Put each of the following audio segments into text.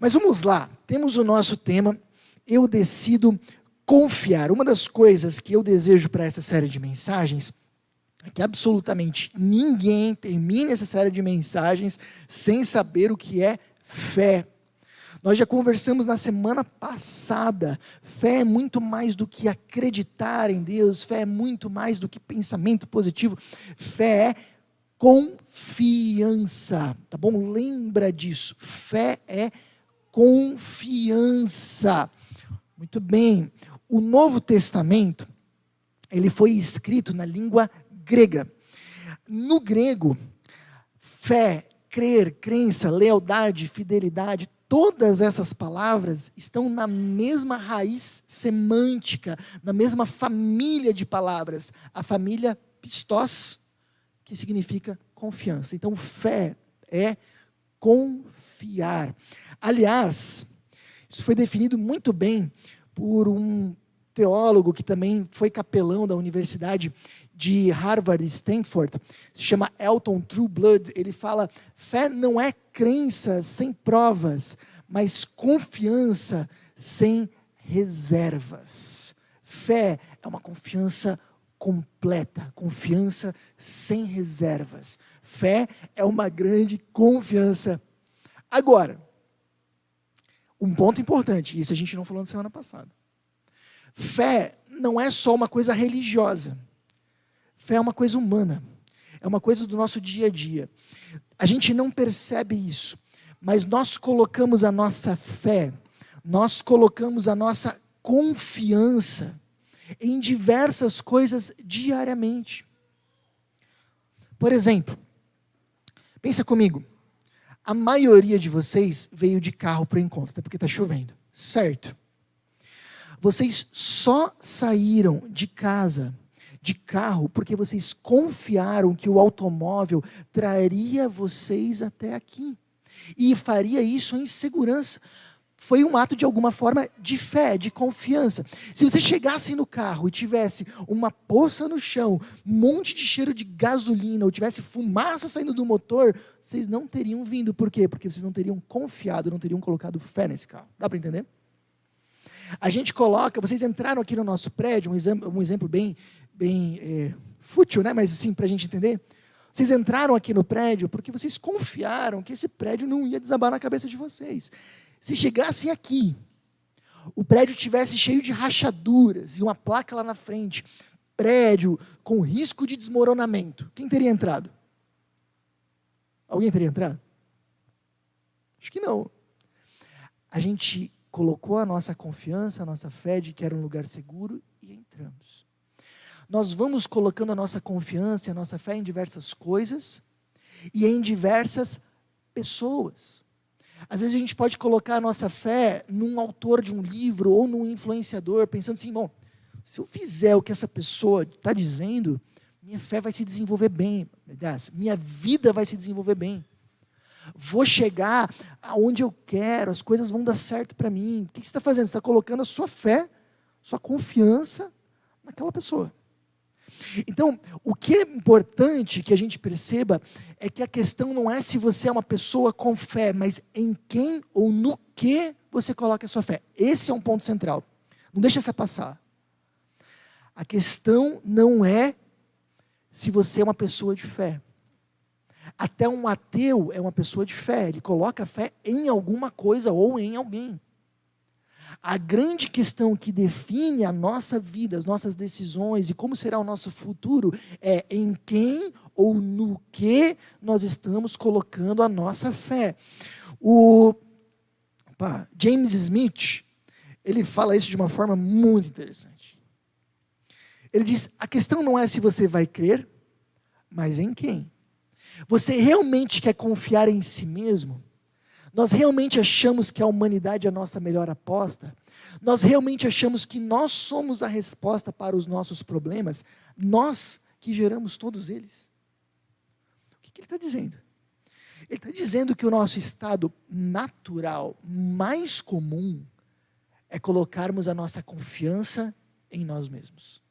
Mas vamos lá, temos o nosso tema, eu decido confiar. Uma das coisas que eu desejo para essa série de mensagens é que absolutamente ninguém termine essa série de mensagens sem saber o que é fé. Nós já conversamos na semana passada, fé é muito mais do que acreditar em Deus, fé é muito mais do que pensamento positivo, fé é confiança, tá bom? Lembra disso, fé é confiança. Muito bem, o Novo Testamento, ele foi escrito na língua grega. No grego, fé, crer, crença, lealdade, fidelidade, todas essas palavras estão na mesma raiz semântica, na mesma família de palavras, a família pistos, que significa confiança. Então, fé é confiar. Aliás, isso foi definido muito bem por um teólogo que também foi capelão da Universidade de Harvard e Stanford, se chama Elton Trueblood. Ele fala, fé não é crença sem provas, mas confiança sem reservas. Fé é uma confiança completa, confiança sem reservas. Fé é uma grande confiança. Agora, um ponto importante, isso a gente não falou na semana passada. Fé não é só uma coisa religiosa. Fé é uma coisa humana. É uma coisa do nosso dia a dia. A gente não percebe isso, mas nós colocamos a nossa fé, nós colocamos a nossa confiança em diversas coisas diariamente. Por exemplo, pensa comigo, a maioria de vocês veio de carro para o encontro, até porque está chovendo, certo? Vocês só saíram de casa, de carro, porque vocês confiaram que o automóvel traria vocês até aqui. E faria isso em segurança. Foi um ato, de alguma forma, de fé, de confiança. Se você chegasse no carro e tivesse uma poça no chão, um monte de cheiro de gasolina, ou tivesse fumaça saindo do motor, vocês não teriam vindo. Por quê? Porque vocês não teriam confiado, não teriam colocado fé nesse carro. Dá para entender? A gente coloca, vocês entraram aqui no nosso prédio, um exemplo bem fútil, né? Mas assim, para a gente entender. Vocês entraram aqui no prédio porque vocês confiaram que esse prédio não ia desabar na cabeça de vocês. Se chegassem aqui, o prédio tivesse cheio de rachaduras e uma placa lá na frente, prédio com risco de desmoronamento, quem teria entrado? Alguém teria entrado? Acho que não. A gente colocou a nossa confiança, a nossa fé de que era um lugar seguro e entramos. Nós vamos colocando a nossa confiança e a nossa fé em diversas coisas e em diversas pessoas. Às vezes a gente pode colocar a nossa fé num autor de um livro ou num influenciador, pensando assim, bom, se eu fizer o que essa pessoa está dizendo, minha fé vai se desenvolver bem, minha vida vai se desenvolver bem. Vou chegar aonde eu quero, as coisas vão dar certo para mim. O que você está fazendo? Você está colocando a sua fé, sua confiança naquela pessoa. Então, o que é importante que a gente perceba é que a questão não é se você é uma pessoa com fé, mas em quem ou no que você coloca a sua fé. Esse é um ponto central. Não deixa essa passar. A questão não é se você é uma pessoa de fé. Até um ateu é uma pessoa de fé, ele coloca a fé em alguma coisa ou em alguém. A grande questão que define a nossa vida, as nossas decisões e como será o nosso futuro é em quem ou no que nós estamos colocando a nossa fé. James Smith, ele fala isso de uma forma muito interessante. Ele diz, a questão não é se você vai crer, mas em quem. Você realmente quer confiar em si mesmo? Nós realmente achamos que a humanidade é a nossa melhor aposta? Nós realmente achamos que nós somos a resposta para os nossos problemas? Nós que geramos todos eles? O que ele está dizendo? Ele está dizendo que o nosso estado natural mais comum é colocarmos a nossa confiança em nós mesmos.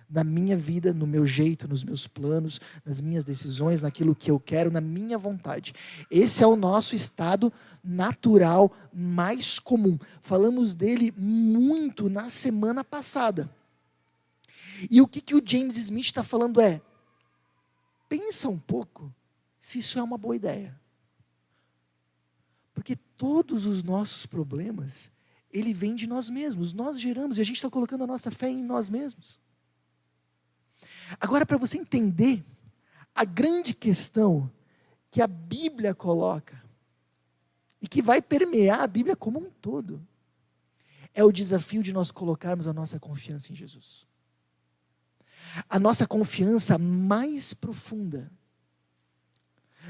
na minha vida, no meu jeito, nos meus planos, nas minhas decisões, naquilo que eu quero, na minha vontade. Esse é o nosso estado natural mais comum. Falamos dele muito na semana passada. E o que o James Smith está falando é, pensa um pouco se isso é uma boa ideia. Porque todos os nossos problemas, ele vem de nós mesmos, nós geramos, e a gente está colocando a nossa fé em nós mesmos. Agora, para você entender a grande questão que a Bíblia coloca, e que vai permear a Bíblia como um todo, é o desafio de nós colocarmos a nossa confiança em Jesus. A nossa confiança mais profunda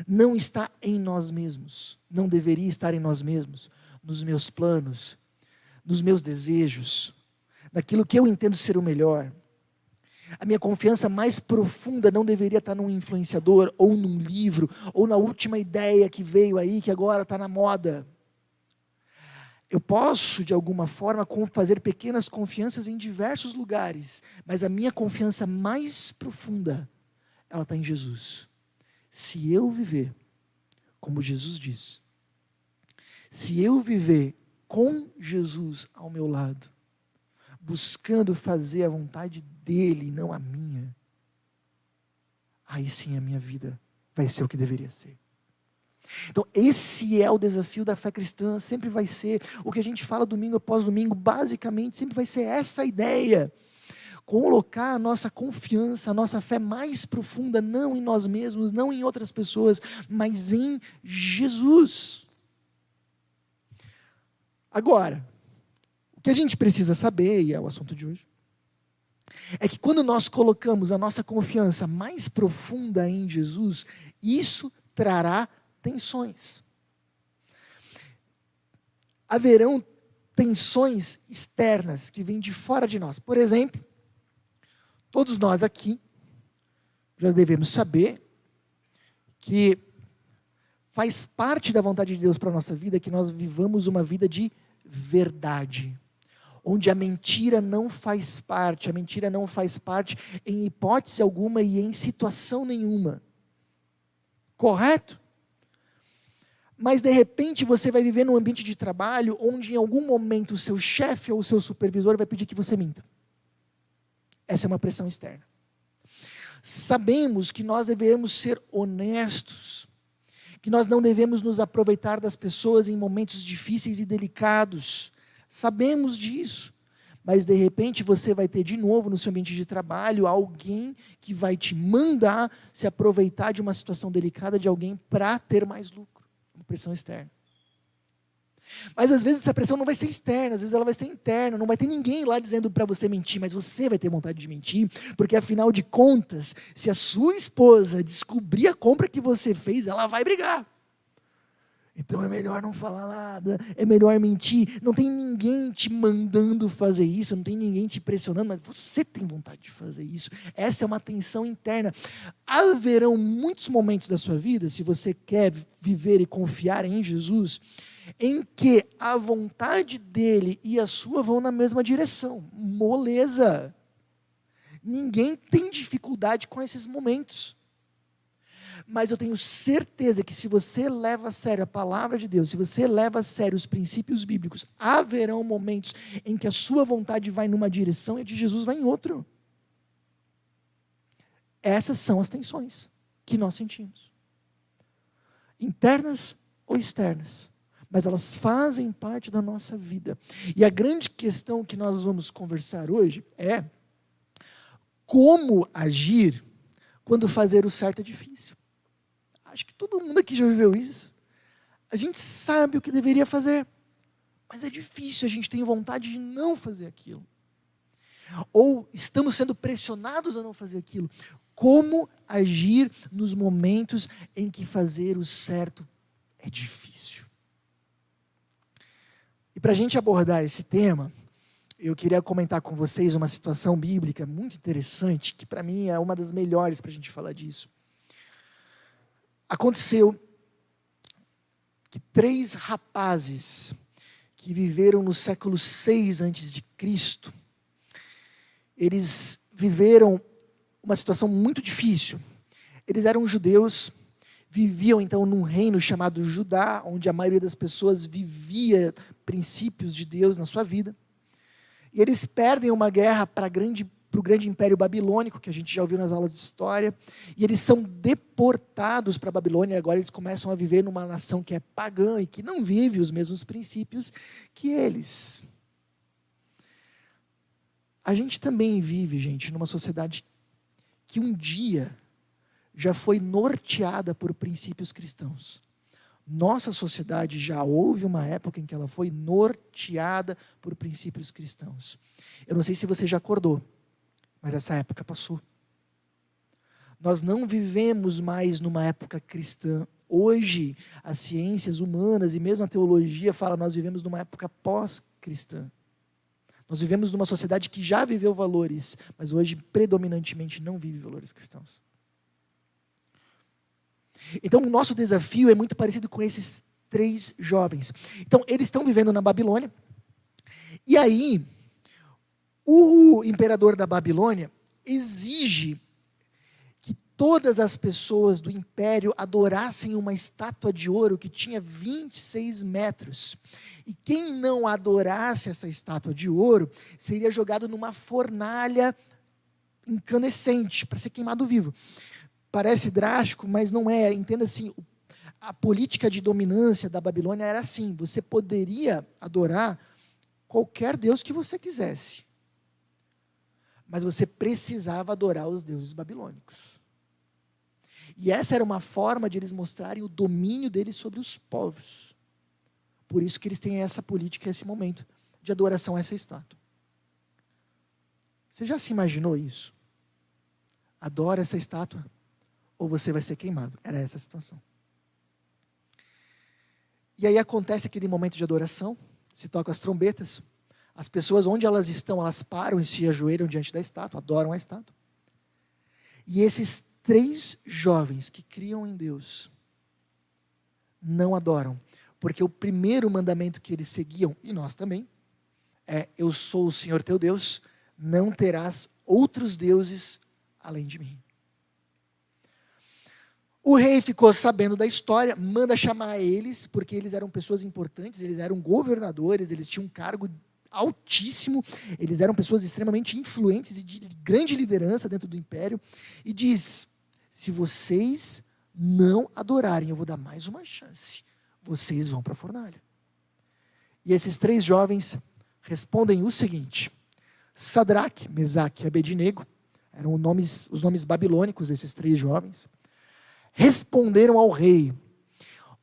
não está em nós mesmos, não deveria estar em nós mesmos, nos meus planos, nos meus desejos, naquilo que eu entendo ser o melhor. A minha confiança mais profunda não deveria estar num influenciador, ou num livro, ou na última ideia que veio aí, que agora está na moda. Eu posso, de alguma forma, fazer pequenas confianças em diversos lugares, mas a minha confiança mais profunda, ela está em Jesus. Se eu viver, como Jesus diz, se eu viver com Jesus ao meu lado, buscando fazer a vontade dele, não a minha, aí sim a minha vida vai ser o que deveria ser. Então esse é o desafio da fé cristã, sempre vai ser, o que a gente fala domingo após domingo, basicamente sempre vai ser essa ideia, colocar a nossa confiança, a nossa fé mais profunda, não em nós mesmos, não em outras pessoas, mas em Jesus. Agora, o que a gente precisa saber, e é o assunto de hoje, é que quando nós colocamos a nossa confiança mais profunda em Jesus, isso trará tensões. Haverão tensões externas que vêm de fora de nós. Por exemplo, todos nós aqui já devemos saber que faz parte da vontade de Deus para a nossa vida que nós vivamos uma vida de verdade, onde a mentira não faz parte em hipótese alguma e em situação nenhuma. Correto? Mas de repente você vai viver num ambiente de trabalho onde em algum momento o seu chefe ou o seu supervisor vai pedir que você minta. Essa é uma pressão externa. Sabemos que nós devemos ser honestos, que nós não devemos nos aproveitar das pessoas em momentos difíceis e delicados. Sabemos disso. Mas de repente você vai ter de novo no seu ambiente de trabalho alguém que vai te mandar se aproveitar de uma situação delicada de alguém para ter mais lucro. Uma pressão externa. Mas às vezes essa pressão não vai ser externa, às vezes ela vai ser interna, não vai ter ninguém lá dizendo para você mentir, mas você vai ter vontade de mentir, porque afinal de contas, se a sua esposa descobrir a compra que você fez, ela vai brigar. Então é melhor não falar nada, é melhor mentir, não tem ninguém te mandando fazer isso, não tem ninguém te pressionando, mas você tem vontade de fazer isso. Essa é uma tensão interna. Haverão muitos momentos da sua vida, se você quer viver e confiar em Jesus, em que a vontade dele e a sua vão na mesma direção. Moleza. Ninguém tem dificuldade com esses momentos. Mas eu tenho certeza que se você leva a sério a palavra de Deus, se você leva a sério os princípios bíblicos, haverão momentos em que a sua vontade vai numa direção e a de Jesus vai em outra. Essas são as tensões que nós sentimos. Internas ou externas. Mas elas fazem parte da nossa vida. E a grande questão que nós vamos conversar hoje é como agir quando fazer o certo é difícil. Acho que todo mundo aqui já viveu isso. A gente sabe o que deveria fazer, mas é difícil, a gente tem vontade de não fazer aquilo. Ou estamos sendo pressionados a não fazer aquilo. Como agir nos momentos em que fazer o certo é difícil? E para a gente abordar esse tema, eu queria comentar com vocês uma situação bíblica muito interessante, que para mim é uma das melhores para a gente falar disso. Aconteceu que 3 rapazes que viveram no século 6 a.C., eles viveram uma situação muito difícil. Eles eram judeus, viviam então num reino chamado Judá, onde a maioria das pessoas vivia princípios de Deus na sua vida. E eles perdem uma guerra para o grande império babilônico, que a gente já ouviu nas aulas de história, e eles são deportados para a Babilônia, e agora eles começam a viver numa nação que é pagã e que não vive os mesmos princípios que eles. A gente também vive, gente, numa sociedade que um dia já foi norteada por princípios cristãos. Nossa sociedade já houve uma época em que ela foi norteada por princípios cristãos. Eu não sei se você já acordou, mas essa época passou. Nós não vivemos mais numa época cristã. Hoje, as ciências humanas e mesmo a teologia fala que nós vivemos numa época pós-cristã. Nós vivemos numa sociedade que já viveu valores, mas hoje predominantemente não vive valores cristãos. Então, o nosso desafio é muito parecido com esses 3 jovens. Então, eles estão vivendo na Babilônia. E aí, o imperador da Babilônia exige que todas as pessoas do império adorassem uma estátua de ouro que tinha 26 metros. E quem não adorasse essa estátua de ouro seria jogado numa fornalha incandescente para ser queimado vivo. Parece drástico, mas não é. Entenda assim, a política de dominância da Babilônia era assim: você poderia adorar qualquer deus que você quisesse, mas você precisava adorar os deuses babilônicos. E essa era uma forma de eles mostrarem o domínio deles sobre os povos. Por isso que eles têm essa política, esse momento de adoração a essa estátua. Você já se imaginou isso? Adora essa estátua, ou você vai ser queimado. Era essa a situação. E aí acontece aquele momento de adoração, se tocam as trombetas, as pessoas onde elas estão, elas param e se ajoelham diante da estátua, adoram a estátua. E esses 3 jovens que criam em Deus, não adoram, porque o primeiro mandamento que eles seguiam, e nós também, é: eu sou o Senhor teu Deus, não terás outros deuses além de mim. O rei ficou sabendo da história, manda chamar eles, porque eles eram pessoas importantes, eles eram governadores, eles tinham um cargo altíssimo, eles eram pessoas extremamente influentes e de grande liderança dentro do império, e diz: se vocês não adorarem, eu vou dar mais uma chance, vocês vão para a fornalha. E esses 3 jovens respondem o seguinte: Sadraque, Mesaque e Abednego, eram os nomes babilônicos desses 3 jovens, responderam ao rei: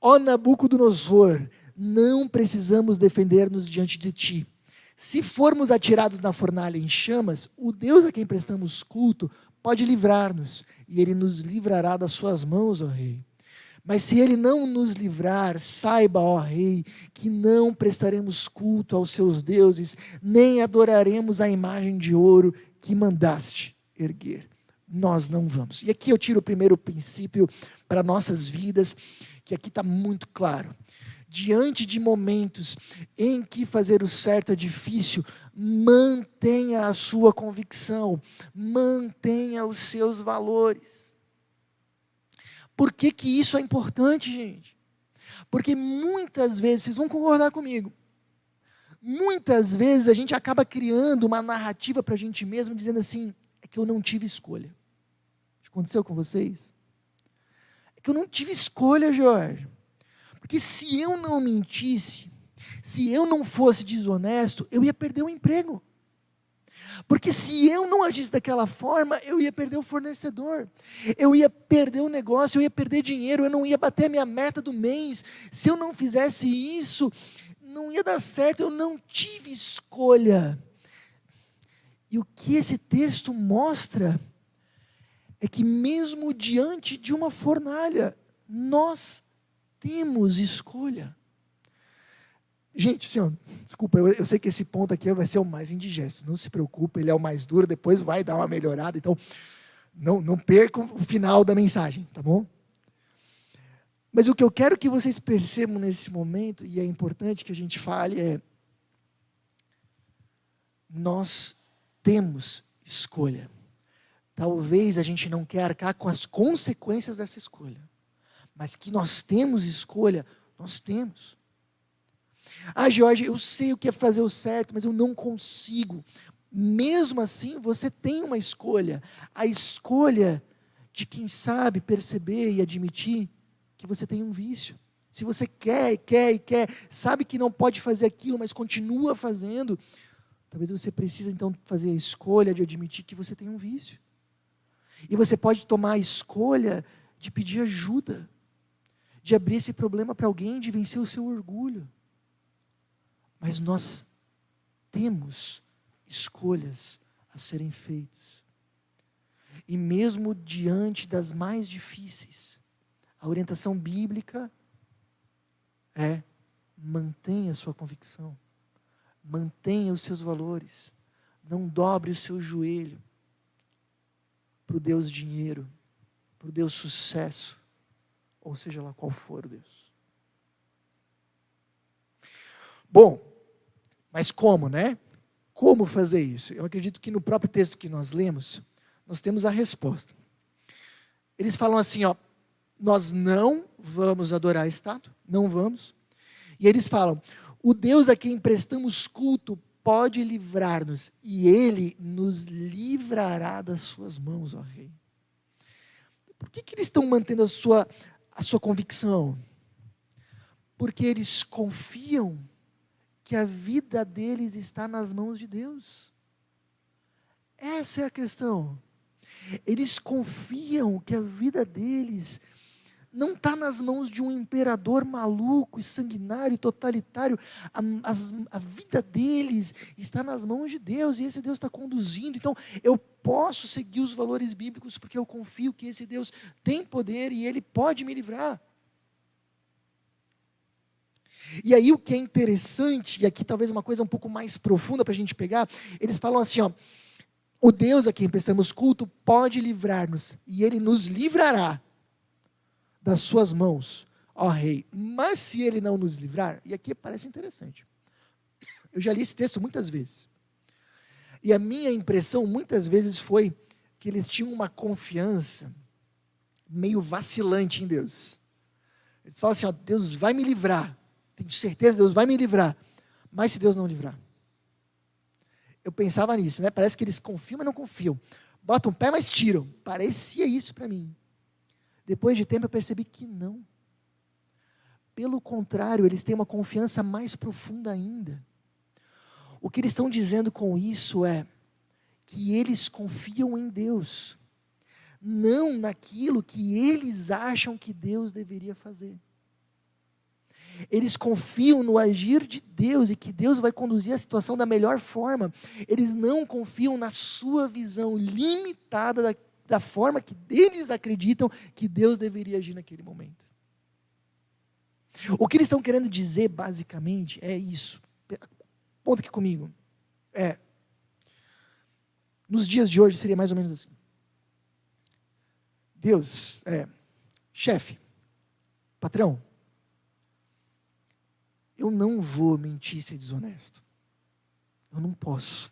ó Nabucodonosor, não precisamos defender-nos diante de ti. Se formos atirados na fornalha em chamas, o Deus a quem prestamos culto pode livrar-nos, e ele nos livrará das suas mãos, ó rei. Mas se ele não nos livrar, saiba, ó rei, que não prestaremos culto aos seus deuses, nem adoraremos a imagem de ouro que mandaste erguer. Nós não vamos. E aqui eu tiro o primeiro princípio para nossas vidas, que aqui está muito claro. Diante de momentos em que fazer o certo é difícil, mantenha a sua convicção, mantenha os seus valores. Por que que isso é importante, gente? Porque muitas vezes, vocês vão concordar comigo, muitas vezes a gente acaba criando uma narrativa para a gente mesmo, dizendo assim: é que eu não tive escolha. Aconteceu com vocês? É que eu não tive escolha, Jorge. Porque se eu não mentisse, se eu não fosse desonesto, eu ia perder o emprego. Porque se eu não agisse daquela forma, eu ia perder o fornecedor, eu ia perder o negócio, eu ia perder dinheiro, eu não ia bater a minha meta do mês. Se eu não fizesse isso, não ia dar certo, eu não tive escolha. E o que esse texto mostra é que mesmo diante de uma fornalha, nós temos escolha. Gente, assim, ó, desculpa, eu sei que esse ponto aqui vai ser o mais indigesto, não se preocupe, ele é o mais duro, depois vai dar uma melhorada, então não percam o final da mensagem, tá bom? Mas o que eu quero que vocês percebam nesse momento, e é importante que a gente fale, é: nós temos escolha. Talvez a gente não quer arcar com as consequências dessa escolha. Mas que nós temos escolha, nós temos. Ah, Jorge, eu sei o que é fazer o certo, mas eu não consigo. Mesmo assim, você tem uma escolha. A escolha de quem sabe perceber e admitir que você tem um vício. Se você quer, sabe que não pode fazer aquilo, mas continua fazendo, talvez você precise então fazer a escolha de admitir que você tem um vício. E você pode tomar a escolha de pedir ajuda, de abrir esse problema para alguém, de vencer o seu orgulho. Mas nós temos escolhas a serem feitas. E mesmo diante das mais difíceis, a orientação bíblica é: mantenha a sua convicção, mantenha os seus valores, não dobre o seu joelho para o Deus dinheiro, para o Deus sucesso, ou seja lá qual for o Deus. Bom, mas como, né? Como fazer isso? Eu acredito que no próprio texto que nós lemos, nós temos a resposta. Eles falam assim, ó: nós não vamos adorar a estátua, não vamos. E eles falam: o Deus a quem prestamos culto pode livrar-nos, e Ele nos livrará das suas mãos, ó Rei. Por que eles estão mantendo a sua convicção? Porque eles confiam que a vida deles está nas mãos de Deus. Essa é a questão. Eles confiam que a vida deles não está nas mãos de um imperador maluco e sanguinário e totalitário. A vida deles está nas mãos de Deus, e esse Deus está conduzindo. Então, eu posso seguir os valores bíblicos porque eu confio que esse Deus tem poder e Ele pode me livrar. E aí o que é interessante, e aqui talvez uma coisa um pouco mais profunda para a gente pegar, eles falam assim, ó: o Deus a quem prestamos culto pode livrar-nos, e Ele nos livrará das suas mãos, ó Rei. Mas se Ele não nos livrar, e aqui parece interessante, eu já li esse texto muitas vezes, e a minha impressão muitas vezes foi que eles tinham uma confiança meio vacilante em Deus. Eles falam assim, ó: Deus vai me livrar, tenho certeza, Deus vai me livrar, mas se Deus não livrar? Eu pensava nisso, né? Parece que eles confiam, mas não confiam, botam o pé, mas tiram. Parecia isso para mim. Depois de tempo eu percebi que não. Pelo contrário, eles têm uma confiança mais profunda ainda. O que eles estão dizendo com isso é que eles confiam em Deus, não naquilo que eles acham que Deus deveria fazer. Eles confiam no agir de Deus e que Deus vai conduzir a situação da melhor forma. Eles não confiam na sua visão limitada da forma que eles acreditam que Deus deveria agir naquele momento. O que eles estão querendo dizer, basicamente, é isso. Ponto aqui comigo. Nos dias de hoje seria mais ou menos assim. Deus, chefe, patrão, eu não vou mentir e ser desonesto. Eu não posso.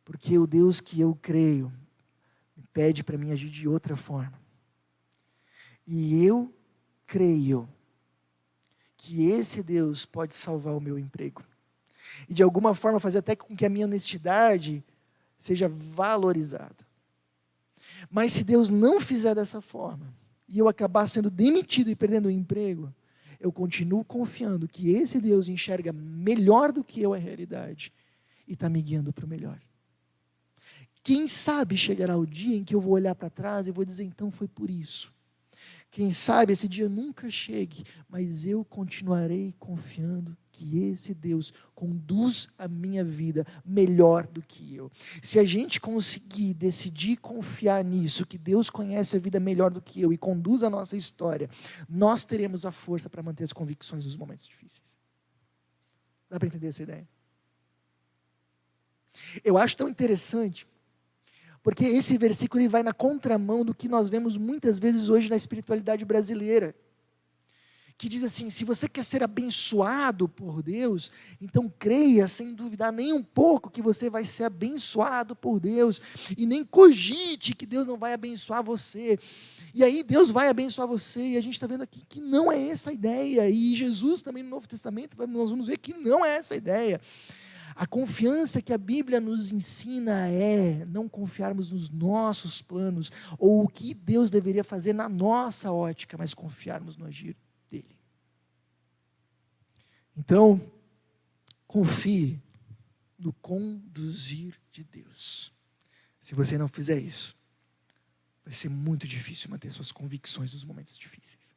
Porque o Deus que eu creio me pede para mim agir de outra forma. E eu creio que esse Deus pode salvar o meu emprego. E de alguma forma fazer até com que a minha honestidade seja valorizada. Mas se Deus não fizer dessa forma, e eu acabar sendo demitido e perdendo o emprego, eu continuo confiando que esse Deus enxerga melhor do que eu a realidade e está me guiando para o melhor. Quem sabe chegará o dia em que eu vou olhar para trás e vou dizer, então foi por isso. Quem sabe esse dia nunca chegue, mas eu continuarei confiando que esse Deus conduz a minha vida melhor do que eu. Se a gente conseguir decidir confiar nisso, que Deus conhece a vida melhor do que eu e conduz a nossa história, nós teremos a força para manter as convicções nos momentos difíceis. Dá para entender essa ideia? Eu acho tão interessante, porque esse versículo ele vai na contramão do que nós vemos muitas vezes hoje na espiritualidade brasileira, que diz assim: se você quer ser abençoado por Deus, então creia sem duvidar nem um pouco que você vai ser abençoado por Deus, e nem cogite que Deus não vai abençoar você, e aí Deus vai abençoar você, e a gente está vendo aqui que não é essa a ideia, e Jesus também no Novo Testamento, nós vamos ver que não é essa a ideia. A confiança que a Bíblia nos ensina é não confiarmos nos nossos planos, ou o que Deus deveria fazer na nossa ótica, mas confiarmos no agir dele. Então, confie no conduzir de Deus. Se você não fizer isso, vai ser muito difícil manter suas convicções nos momentos difíceis.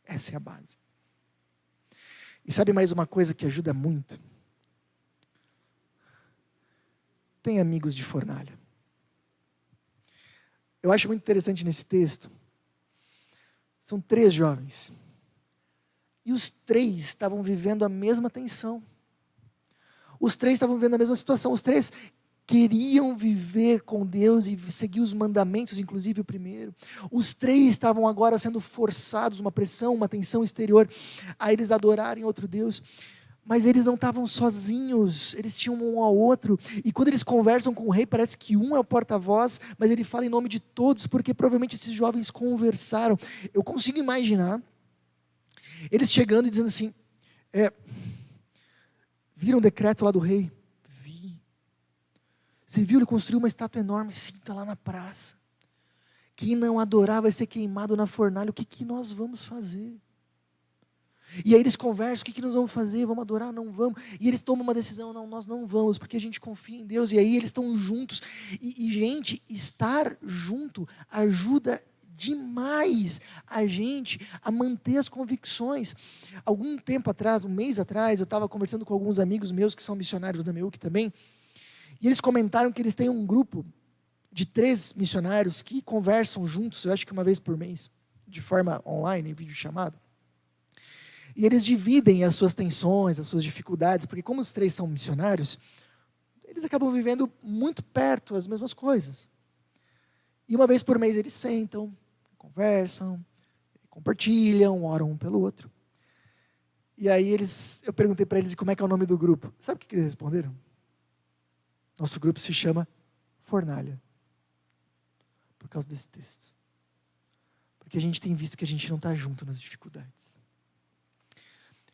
Essa é a base. E sabe mais uma coisa que ajuda muito? Tem amigos de fornalha. Eu acho muito interessante nesse texto. São 3 jovens. E os 3 estavam vivendo a mesma tensão. Os 3 estavam vivendo a mesma situação. Os 3 queriam viver com Deus e seguir os mandamentos, inclusive o primeiro. Os 3 estavam agora sendo forçados, uma pressão, uma tensão exterior, a eles adorarem outro Deus. Mas eles não estavam sozinhos, eles tinham um ao outro, e quando eles conversam com o rei, parece que um é o porta-voz, mas ele fala em nome de todos, porque provavelmente esses jovens conversaram. Eu consigo imaginar eles chegando e dizendo assim: viram o decreto lá do rei? Vi. Você viu, ele construiu uma estátua enorme, sim, está lá na praça. Quem não adorar vai ser queimado na fornalha, o que nós vamos fazer? E aí eles conversam: o que nós vamos fazer? Vamos adorar? Não vamos? E eles tomam uma decisão: não, nós não vamos, porque a gente confia em Deus. E aí eles estão juntos. E gente, estar junto ajuda demais a gente a manter as convicções. Algum tempo atrás, um mês atrás, eu estava conversando com alguns amigos meus que são missionários da MEUC também, e eles comentaram que eles têm um grupo de 3 missionários que conversam juntos, eu acho que uma vez por mês, de forma online, em videochamada. E eles dividem as suas tensões, as suas dificuldades, porque como os 3 são missionários, eles acabam vivendo muito perto as mesmas coisas. E uma vez por mês eles sentam, conversam, compartilham, oram um pelo outro. E aí eu perguntei para eles como é que é o nome do grupo. Sabe o que eles responderam? Nosso grupo se chama Fornalha. Por causa desse texto. Porque a gente tem visto que a gente não está junto nas dificuldades.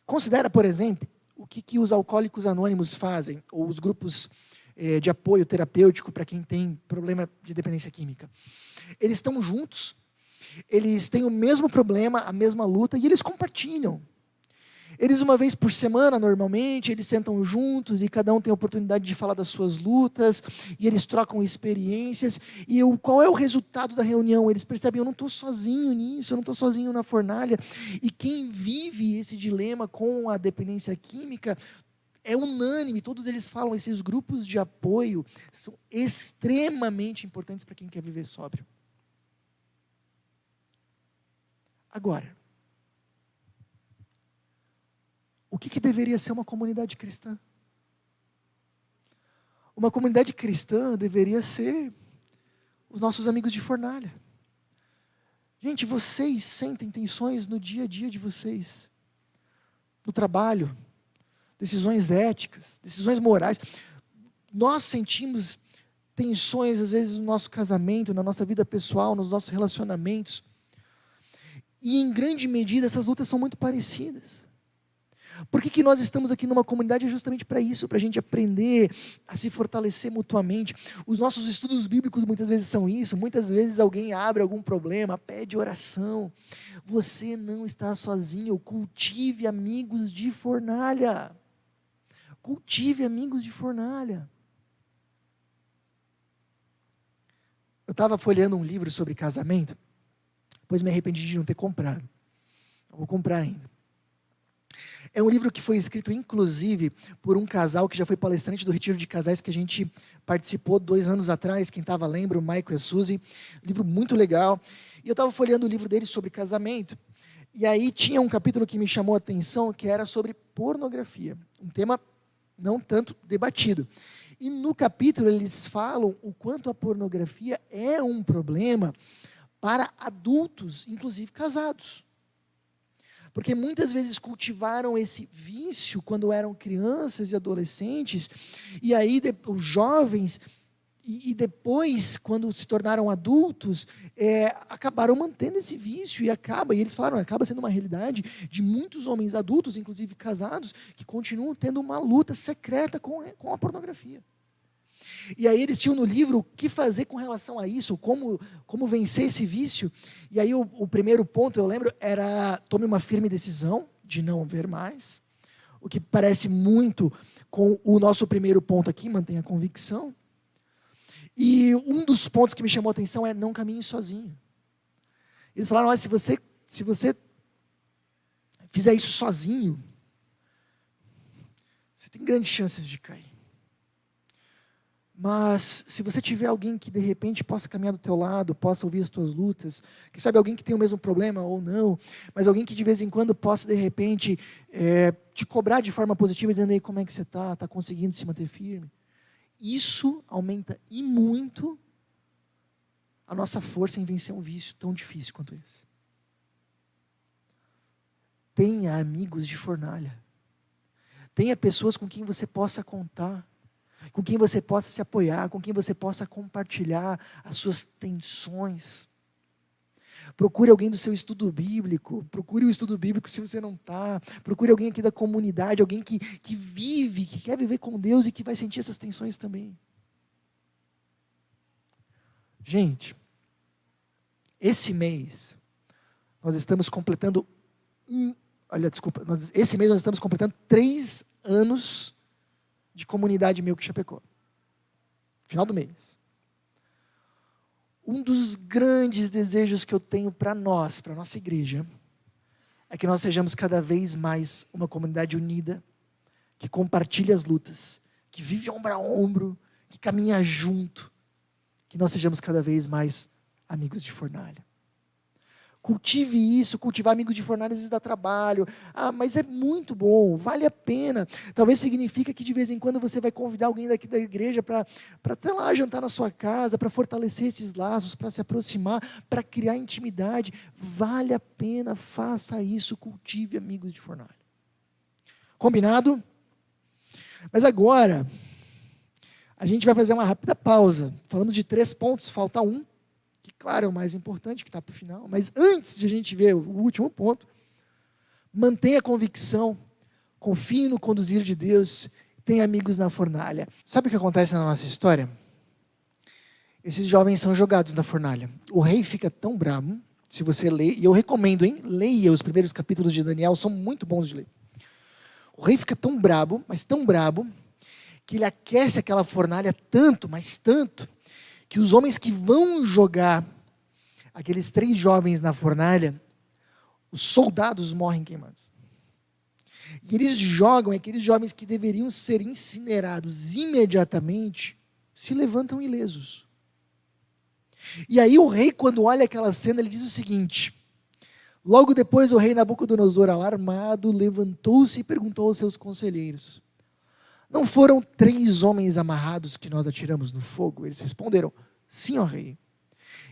Considera, por exemplo, o que os alcoólicos anônimos fazem, ou os grupos de apoio terapêutico para quem tem problema de dependência química. Eles estão juntos, eles têm o mesmo problema, a mesma luta, e eles compartilham. Eles, uma vez por semana, normalmente, eles sentam juntos e cada um tem a oportunidade de falar das suas lutas, e eles trocam experiências. E qual é o resultado da reunião? Eles percebem: eu não estou sozinho nisso, eu não estou sozinho na fornalha. E quem vive esse dilema com a dependência química é unânime, todos eles falam: esses grupos de apoio são extremamente importantes para quem quer viver sóbrio. Agora, o que deveria ser uma comunidade cristã? Uma comunidade cristã deveria ser os nossos amigos de fornalha. Gente, vocês sentem tensões no dia a dia de vocês, no trabalho, decisões éticas, decisões morais. Nós sentimos tensões, às vezes, no nosso casamento, na nossa vida pessoal, nos nossos relacionamentos. E, em grande medida, essas lutas são muito parecidas. Por que nós estamos aqui numa comunidade? É justamente para isso, para a gente aprender a se fortalecer mutuamente. Os nossos estudos bíblicos muitas vezes são isso. Muitas vezes alguém abre algum problema, pede oração. Você não está sozinho. Cultive amigos de fornalha. Cultive amigos de fornalha. Eu estava folheando um livro sobre casamento, depois me arrependi de não ter comprado. Eu vou comprar ainda. É um livro que foi escrito, inclusive, por um casal que já foi palestrante do Retiro de Casais que a gente participou 2 anos atrás. Quem estava lembra, o Michael e a Suzy. Um livro muito legal. E eu estava folheando o livro deles sobre casamento. E aí tinha um capítulo que me chamou a atenção, que era sobre pornografia. Um tema não tanto debatido. E no capítulo eles falam o quanto a pornografia é um problema para adultos, inclusive casados. porque muitas vezes cultivaram esse vício quando eram crianças e adolescentes, e aí os jovens, e depois, quando se tornaram adultos, acabaram mantendo esse vício, e eles falaram, acaba sendo uma realidade de muitos homens adultos, inclusive casados, que continuam tendo uma luta secreta com a pornografia. E aí eles tinham no livro o que fazer com relação a isso, como vencer esse vício. E aí o primeiro ponto, eu lembro, era tome uma firme decisão de não ver mais. O que parece muito com o nosso primeiro ponto aqui, mantenha a convicção. E um dos pontos que me chamou a atenção é não caminhe sozinho. Eles falaram, olha, se você fizer isso sozinho, você tem grandes chances de cair. Mas se você tiver alguém que de repente possa caminhar do teu lado, possa ouvir as tuas lutas, quem sabe alguém que tem o mesmo problema ou não, mas alguém que de vez em quando possa de repente te cobrar de forma positiva, dizendo aí como é que você está conseguindo se manter firme. Isso aumenta e muito a nossa força em vencer um vício tão difícil quanto esse. Tenha amigos de fornalha. Tenha pessoas com quem você possa contar, com quem você possa se apoiar, com quem você possa compartilhar as suas tensões. Procure alguém do seu estudo bíblico, procure o estudo bíblico se você não está, procure alguém aqui da comunidade, alguém que vive, que quer viver com Deus e que vai sentir essas tensões também. Gente, esse mês, nós estamos completando, esse mês nós estamos completando 3 anos de comunidade Milk Chapecó. Final do mês. Um dos grandes desejos que eu tenho para nós, para a nossa igreja, é que nós sejamos cada vez mais uma comunidade unida, que compartilha as lutas, que vive ombro a ombro, que caminha junto, que nós sejamos cada vez mais amigos de fornalha. Cultive isso, cultivar amigos de fornalha às vezes dá trabalho. Mas é muito bom, vale a pena. Talvez significa que de vez em quando você vai convidar alguém daqui da igreja para até lá jantar na sua casa, para fortalecer esses laços, para se aproximar, para criar intimidade. Vale a pena, faça isso, cultive amigos de fornalha. Combinado? Mas agora, a gente vai fazer uma rápida pausa. Falamos de 3 pontos, falta um. Que, claro, é o mais importante, que está para o final. Mas antes de a gente ver o último ponto, mantenha a convicção, confie no conduzir de Deus, tenha amigos na fornalha. Sabe o que acontece na nossa história? Esses jovens são jogados na fornalha. O rei fica tão bravo, se você ler, e eu recomendo, leia os primeiros capítulos de Daniel, são muito bons de ler. O rei fica tão brabo, mas tão brabo, que ele aquece aquela fornalha tanto, mas tanto, que os homens que vão jogar aqueles 3 jovens na fornalha, os soldados morrem queimados. E eles jogam, aqueles jovens que deveriam ser incinerados imediatamente, se levantam ilesos. E aí o rei, quando olha aquela cena, ele diz o seguinte: logo depois o rei Nabucodonosor, alarmado, levantou-se e perguntou aos seus conselheiros: não foram 3 homens amarrados que nós atiramos no fogo? Eles responderam: sim, ó rei.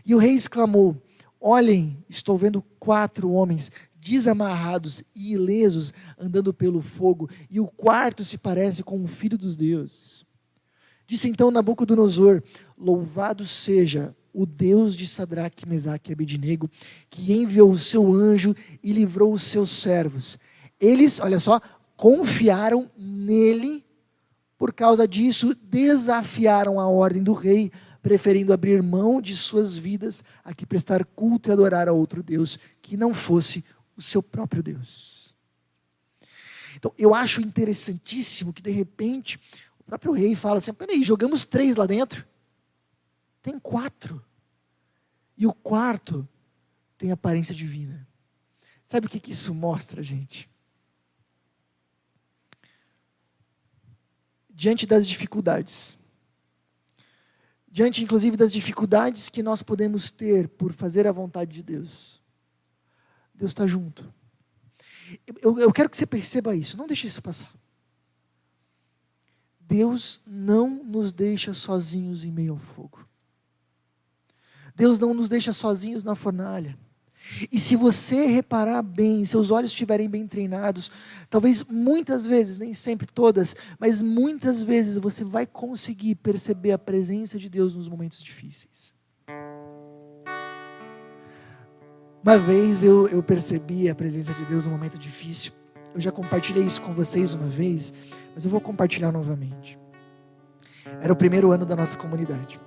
E o rei exclamou: olhem, estou vendo 4 homens desamarrados e ilesos andando pelo fogo, e o quarto se parece com um filho dos deuses. Disse então Nabucodonosor: louvado seja o Deus de Sadraque, Mesaque e Abednego, que enviou o seu anjo e livrou os seus servos. Eles, olha só, confiaram nele. Por causa disso, desafiaram a ordem do rei, preferindo abrir mão de suas vidas a que prestar culto e adorar a outro Deus, que não fosse o seu próprio Deus. Então, eu acho interessantíssimo que, de repente, o próprio rei fala assim: peraí, jogamos 3 lá dentro, tem 4. E o quarto tem aparência divina. Sabe o que isso mostra, gente? Diante das dificuldades, diante inclusive das dificuldades que nós podemos ter por fazer a vontade de Deus, Deus está junto. Eu quero que você perceba isso, não deixe isso passar. Deus não nos deixa sozinhos em meio ao fogo. Deus não nos deixa sozinhos na fornalha. E se você reparar bem, seus olhos estiverem bem treinados, talvez muitas vezes, nem sempre todas, mas muitas vezes você vai conseguir perceber a presença de Deus nos momentos difíceis. Uma vez eu percebi a presença de Deus num momento difícil. Eu já compartilhei isso com vocês uma vez, mas eu vou compartilhar novamente. Era o primeiro ano da nossa comunidade.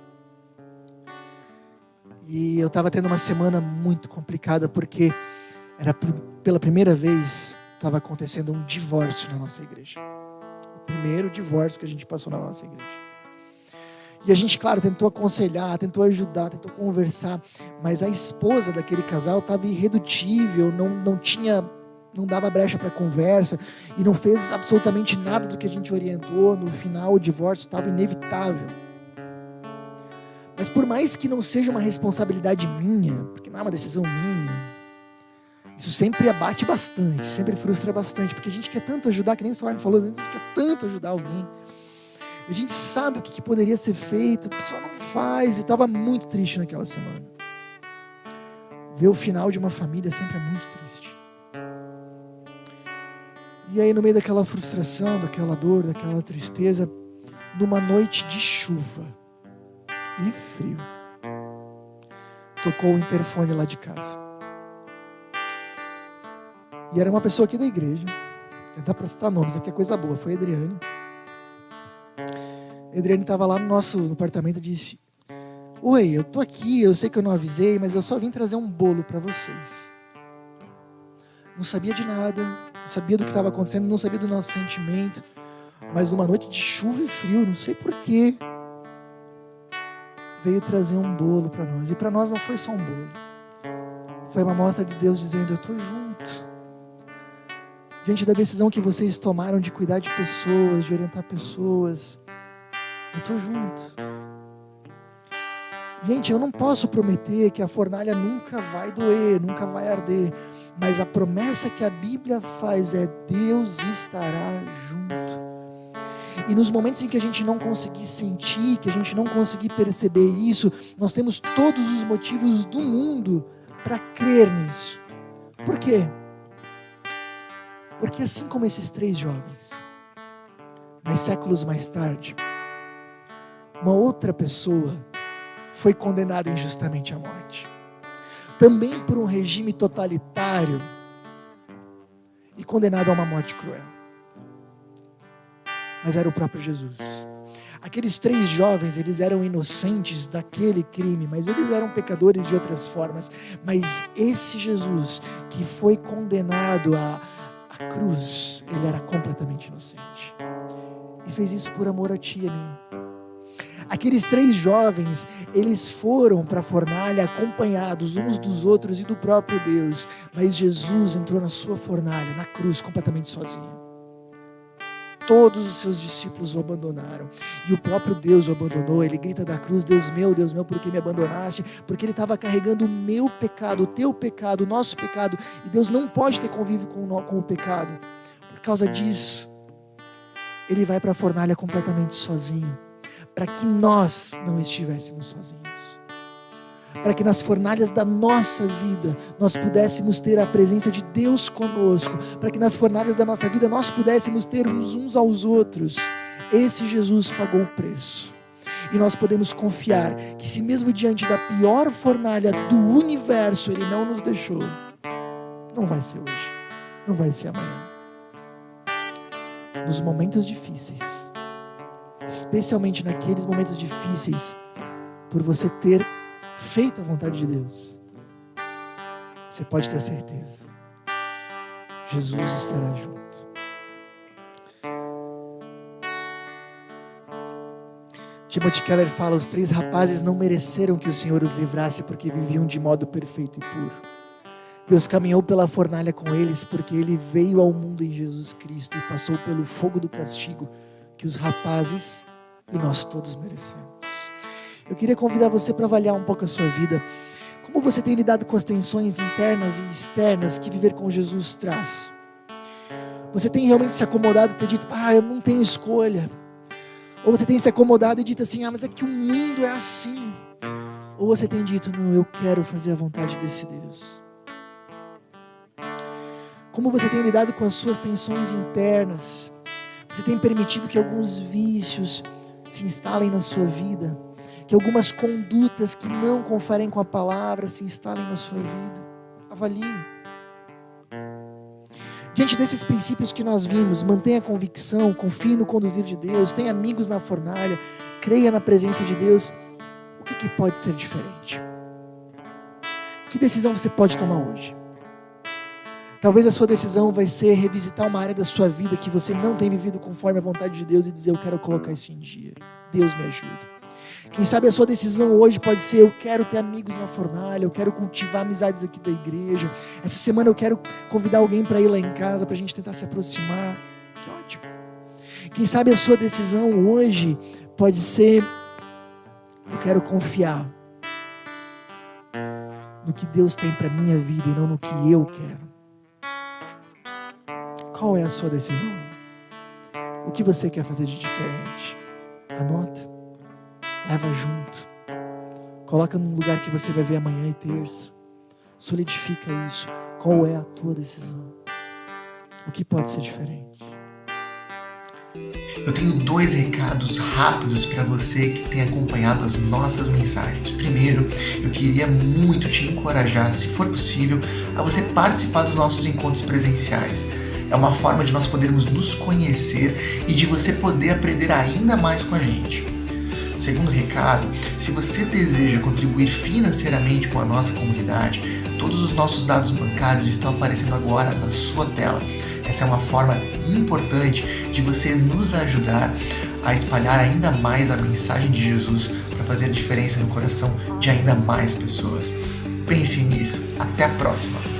E eu estava tendo uma semana muito complicada, porque era pela primeira vez estava acontecendo um divórcio na nossa igreja. O primeiro divórcio que a gente passou na nossa igreja. E a gente, claro, tentou aconselhar, tentou ajudar, tentou conversar, mas a esposa daquele casal estava irredutível, não dava brecha para conversa e não fez absolutamente nada do que a gente orientou. No final, o divórcio estava inevitável. Mas por mais que não seja uma responsabilidade minha, porque não é uma decisão minha, isso sempre abate bastante, sempre frustra bastante, porque a gente quer tanto ajudar, que nem o Samuel falou, a gente quer tanto ajudar alguém. A gente sabe o que poderia ser feito, a pessoa não faz, e estava muito triste naquela semana. Ver o final de uma família sempre é muito triste. E aí, no meio daquela frustração, daquela dor, daquela tristeza, numa noite de chuva e frio, tocou o interfone lá de casa. E era uma pessoa aqui da igreja, dá para citar nomes, aqui é coisa boa, foi a Adriane. A Adriane estava lá no nosso apartamento e disse: oi, eu tô aqui, eu sei que eu não avisei, mas eu só vim trazer um bolo para vocês. Não sabia de nada, não sabia do que estava acontecendo, não sabia do nosso sentimento, mas numa noite de chuva e frio, não sei porquê, veio trazer um bolo para nós. E para nós não foi só um bolo, foi uma mostra de Deus dizendo: eu estou junto. Diante da decisão que vocês tomaram de cuidar de pessoas, de orientar pessoas, eu estou junto. Gente, eu não posso prometer que a fornalha nunca vai doer, nunca vai arder, mas a promessa que a Bíblia faz é: Deus estará junto. E nos momentos em que a gente não conseguir sentir, que a gente não conseguir perceber isso, nós temos todos os motivos do mundo para crer nisso. Por quê? Porque assim como esses 3 jovens, mas séculos mais tarde, uma outra pessoa foi condenada injustamente à morte, também por um regime totalitário, e condenado a uma morte cruel. Mas era o próprio Jesus. Aqueles 3 jovens, eles eram inocentes daquele crime, mas eles eram pecadores de outras formas. Mas esse Jesus, que foi condenado à cruz, ele era completamente inocente, e fez isso por amor a ti e a mim. Aqueles 3 jovens, eles foram para a fornalha acompanhados uns dos outros e do próprio Deus, mas Jesus entrou na sua fornalha, na cruz, completamente sozinho. Todos os seus discípulos o abandonaram, e o próprio Deus o abandonou. Ele grita da cruz: Deus meu, por que me abandonaste? Porque ele estava carregando o meu pecado, o teu pecado, o nosso pecado, e Deus não pode ter convívio com o pecado. Por causa disso, ele vai para a fornalha completamente sozinho, para que nós não estivéssemos sozinhos, para que nas fornalhas da nossa vida nós pudéssemos ter a presença de Deus conosco, para que nas fornalhas da nossa vida nós pudéssemos ter uns aos outros. Esse Jesus pagou o preço, e nós podemos confiar que, se mesmo diante da pior fornalha do universo Ele não nos deixou, não vai ser hoje, não vai ser amanhã. Nos momentos difíceis, especialmente naqueles momentos difíceis, por você ter feito a vontade de Deus, você pode ter certeza, Jesus estará junto. Timothy Keller fala: os 3 rapazes não mereceram que o Senhor os livrasse, porque viviam de modo perfeito e puro. Deus caminhou pela fornalha com eles, porque Ele veio ao mundo em Jesus Cristo e passou pelo fogo do castigo que os rapazes e nós todos merecemos. Eu queria convidar você para avaliar um pouco a sua vida. Como você tem lidado com as tensões internas e externas que viver com Jesus traz? Você tem realmente se acomodado e ter dito: eu não tenho escolha? Ou você tem se acomodado e dito assim: mas é que o mundo é assim? Ou você tem dito: não, eu quero fazer a vontade desse Deus? Como você tem lidado com as suas tensões internas? Você tem permitido que alguns vícios se instalem na sua vida? Que algumas condutas que não conferem com a palavra se instalem na sua vida? Avalie. Diante desses princípios que nós vimos, mantenha a convicção, confie no conduzir de Deus, tenha amigos na fornalha, creia na presença de Deus. O que pode ser diferente? Que decisão você pode tomar hoje? Talvez a sua decisão vai ser revisitar uma área da sua vida que você não tem vivido conforme a vontade de Deus e dizer, eu quero colocar isso em dia. Deus me ajuda. Quem sabe a sua decisão hoje pode ser, eu quero ter amigos na fornalha, eu quero cultivar amizades aqui da igreja. Essa semana eu quero convidar alguém para ir lá em casa, para a gente tentar se aproximar. Que ótimo. Quem sabe a sua decisão hoje pode ser, eu quero confiar no que Deus tem para a minha vida e não no que eu quero. Qual é a sua decisão? O que você quer fazer de diferente? Anota. Leva junto. Coloca num lugar que você vai ver amanhã e terça. Solidifica isso. Qual é a tua decisão? O que pode ser diferente? Eu tenho 2 recados rápidos para você que tem acompanhado as nossas mensagens. Primeiro, eu queria muito te encorajar, se for possível, a você participar dos nossos encontros presenciais. É uma forma de nós podermos nos conhecer e de você poder aprender ainda mais com a gente. Segundo recado, se você deseja contribuir financeiramente com a nossa comunidade, todos os nossos dados bancários estão aparecendo agora na sua tela. Essa é uma forma importante de você nos ajudar a espalhar ainda mais a mensagem de Jesus para fazer a diferença no coração de ainda mais pessoas. Pense nisso. Até a próxima!